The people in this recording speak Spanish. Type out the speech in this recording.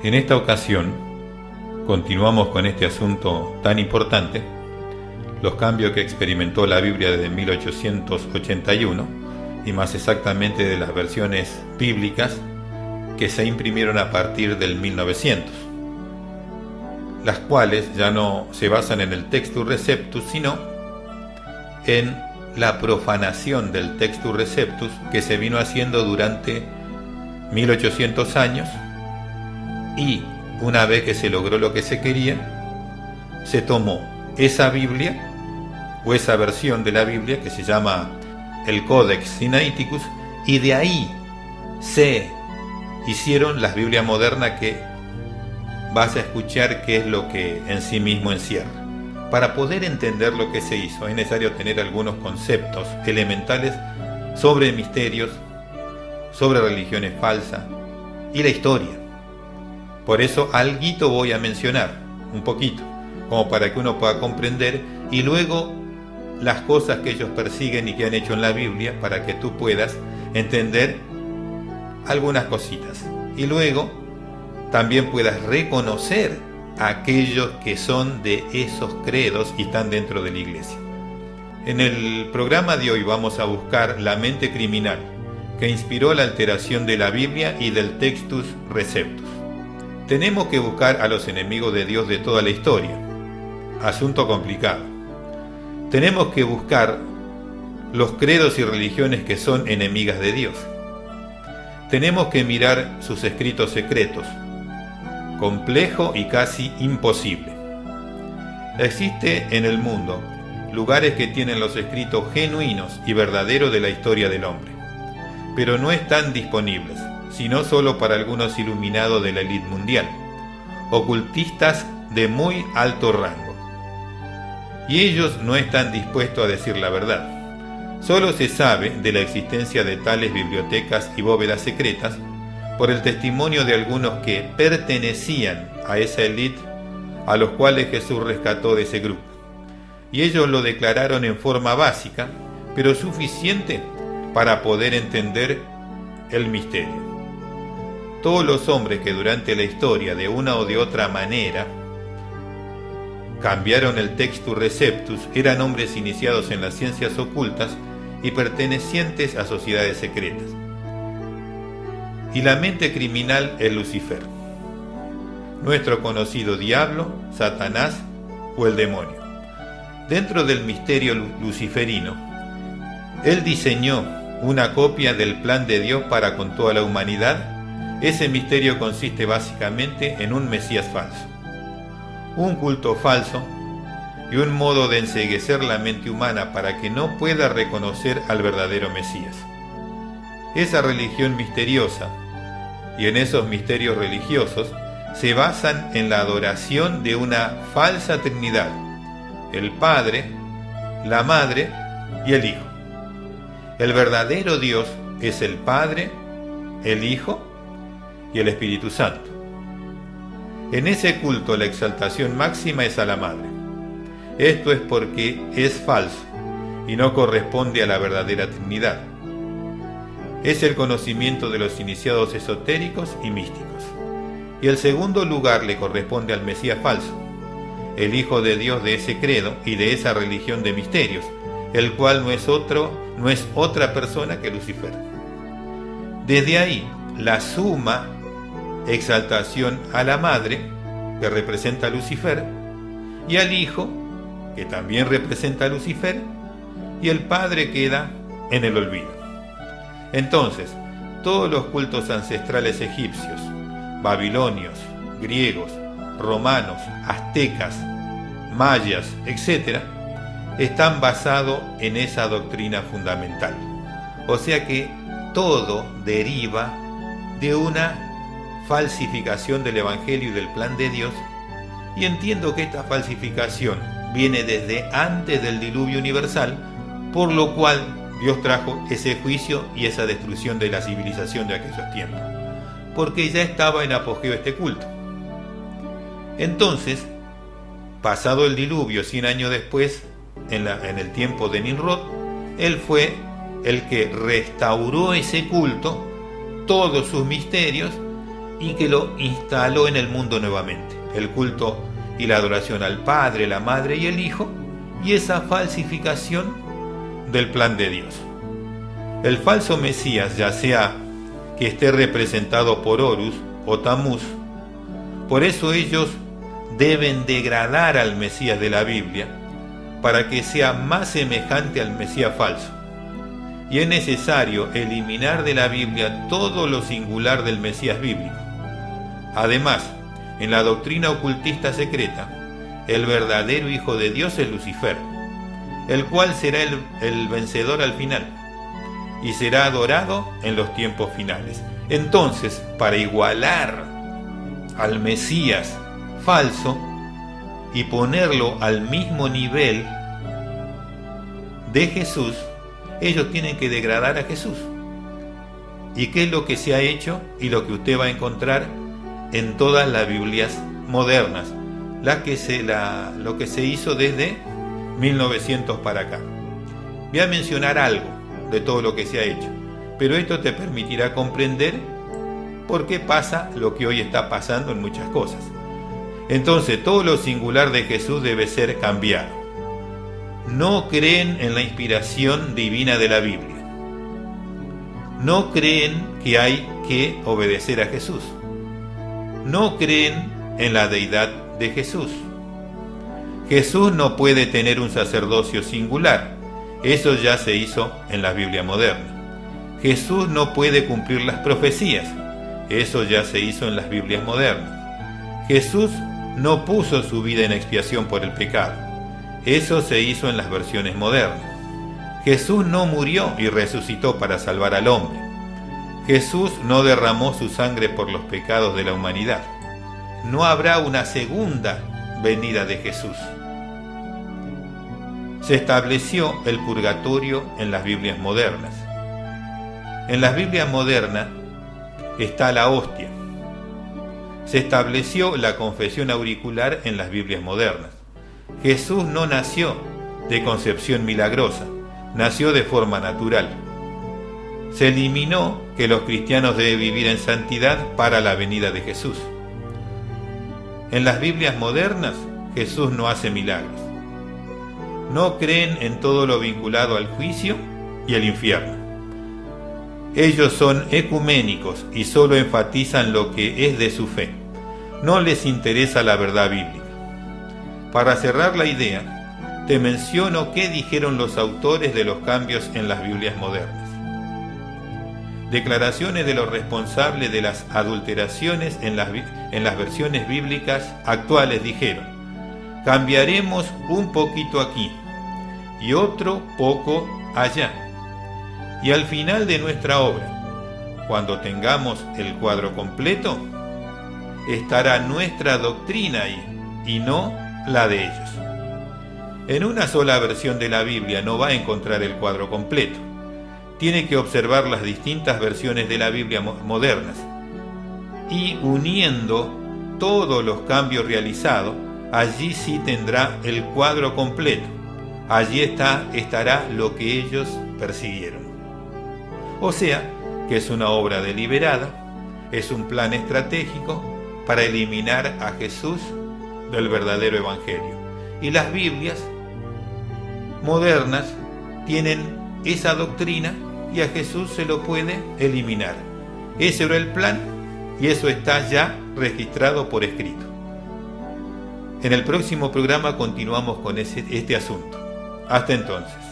En esta ocasión, continuamos con este asunto tan importante, los cambios que experimentó la Biblia desde 1881, y más exactamente de las versiones bíblicas que se imprimieron a partir del 1900, las cuales ya no se basan en el Textus Receptus, sino en la profanación del Textus Receptus que se vino haciendo durante 1800 años, y una vez que se logró lo que se quería, se tomó esa Biblia o esa versión de la Biblia que se llama el Codex Sinaiticus, y de ahí se hicieron las Biblias modernas que vas a escuchar qué es lo que en sí mismo encierra. Para poder entender lo que se hizo es necesario tener algunos conceptos elementales sobre misterios, sobre religiones falsas y la historia. Por eso alguito voy a mencionar, un poquito, como para que uno pueda comprender, y luego las cosas que ellos persiguen y que han hecho en la Biblia, para que tú puedas entender algunas cositas. Y luego también puedas reconocer a aquellos que son de esos credos y están dentro de la iglesia. En el programa de hoy vamos a buscar la mente criminal que inspiró la alteración de la Biblia y del Textus Receptus. Tenemos que buscar a los enemigos de Dios de toda la historia. Asunto complicado. Tenemos que buscar los credos y religiones que son enemigas de Dios. Tenemos que mirar sus escritos secretos. Complejo y casi imposible. Existe en el mundo lugares que tienen los escritos genuinos y verdaderos de la historia del hombre, pero no están disponibles, sino solo para algunos iluminados de la élite mundial, ocultistas de muy alto rango. Y ellos no están dispuestos a decir la verdad. Solo se sabe de la existencia de tales bibliotecas y bóvedas secretas por el testimonio de algunos que pertenecían a esa élite, a los cuales Jesús rescató de ese grupo. Y ellos lo declararon en forma básica, pero suficiente para poder entender el misterio. Todos los hombres que durante la historia, de una o de otra manera, cambiaron el Textus Receptus, eran hombres iniciados en las ciencias ocultas y pertenecientes a sociedades secretas. Y la mente criminal es Lucifer, nuestro conocido diablo, Satanás o el demonio. Dentro del misterio luciferino, él diseñó una copia del plan de Dios para con toda la humanidad. Ese misterio consiste básicamente en un Mesías falso, un culto falso y un modo de enceguecer la mente humana para que no pueda reconocer al verdadero Mesías. Esa religión misteriosa y en esos misterios religiosos se basan en la adoración de una falsa Trinidad: el Padre, la Madre y el Hijo. El verdadero Dios es el Padre, el Hijo y el Espíritu Santo. En ese culto la exaltación máxima es a la Madre. Esto es porque es falso y no corresponde a la verdadera Trinidad. Es el conocimiento de los iniciados esotéricos y místicos. Y el segundo lugar le corresponde al Mesías falso, el Hijo de Dios de ese credo y de esa religión de misterios, el cual no es otra persona que Lucifer. Desde ahí, la suma exaltación a la Madre, que representa a Lucifer, y al Hijo, que también representa a Lucifer, y el Padre queda en el olvido. Entonces, todos los cultos ancestrales egipcios, babilonios, griegos, romanos, aztecas, mayas, etc., están basados en esa doctrina fundamental. O sea que todo deriva de una falsificación del Evangelio y del plan de Dios, y entiendo que esta falsificación viene desde antes del diluvio universal, por lo cual Dios trajo ese juicio y esa destrucción de la civilización de aquellos tiempos, porque ya estaba en apogeo este culto. Entonces, pasado el diluvio, 100 años después, en el tiempo de Nimrod, él fue el que restauró ese culto, todos sus misterios, y que lo instaló en el mundo nuevamente. El culto y la adoración al Padre, la Madre y el Hijo, y esa falsificación del plan de Dios. El falso Mesías, ya sea que esté representado por Horus o Tamuz, por eso ellos deben degradar al Mesías de la Biblia para que sea más semejante al Mesías falso. Y es necesario eliminar de la Biblia todo lo singular del Mesías bíblico. Además, en la doctrina ocultista secreta, el verdadero Hijo de Dios es Lucifer, el cual será el vencedor al final y será adorado en los tiempos finales. Entonces, para igualar al Mesías falso y ponerlo al mismo nivel de Jesús, ellos tienen que degradar a Jesús. ¿Y qué es lo que se ha hecho y lo que usted va a encontrar en todas las Biblias modernas? Lo que se hizo desde 1900 para acá. Voy a mencionar algo de todo lo que se ha hecho, pero esto te permitirá comprender por qué pasa lo que hoy está pasando en muchas cosas. Entonces, todo lo singular de Jesús debe ser cambiado. No creen en la inspiración divina de la Biblia. No creen que hay que obedecer a Jesús. No creen en la deidad de Jesús. Jesús no puede tener un sacerdocio singular. Eso ya se hizo en la Biblia moderna. Jesús no puede cumplir las profecías. Eso ya se hizo en las Biblias modernas. Jesús no puso su vida en expiación por el pecado. Eso se hizo en las versiones modernas. Jesús no murió y resucitó para salvar al hombre. Jesús no derramó su sangre por los pecados de la humanidad. No habrá una segunda venida de Jesús. Se estableció el purgatorio en las Biblias modernas. En las Biblias modernas está la hostia. Se estableció la confesión auricular en las Biblias modernas. Jesús no nació de concepción milagrosa, nació de forma natural. Se eliminó que los cristianos deben vivir en santidad para la venida de Jesús. En las Biblias modernas, Jesús no hace milagros. No creen en todo lo vinculado al juicio y el infierno. Ellos son ecuménicos y solo enfatizan lo que es de su fe. No les interesa la verdad bíblica. Para cerrar la idea, te menciono qué dijeron los autores de los cambios en las Biblias modernas. Declaraciones de los responsables de las adulteraciones en las versiones bíblicas actuales dijeron: cambiaremos un poquito aquí y otro poco allá. Y al final de nuestra obra, cuando tengamos el cuadro completo, estará nuestra doctrina ahí y no la de ellos. En una sola versión de la Biblia no va a encontrar el cuadro completo. Tiene que observar las distintas versiones de la Biblia modernas y uniendo todos los cambios realizados, allí sí tendrá el cuadro completo. Allí estará lo que ellos persiguieron. O sea, que es una obra deliberada, es un plan estratégico para eliminar a Jesús del verdadero evangelio. Y las Biblias modernas tienen esa doctrina y a Jesús se lo puede eliminar. Ese era el plan y eso está ya registrado por escrito. En el próximo programa continuamos con este asunto. Hasta entonces.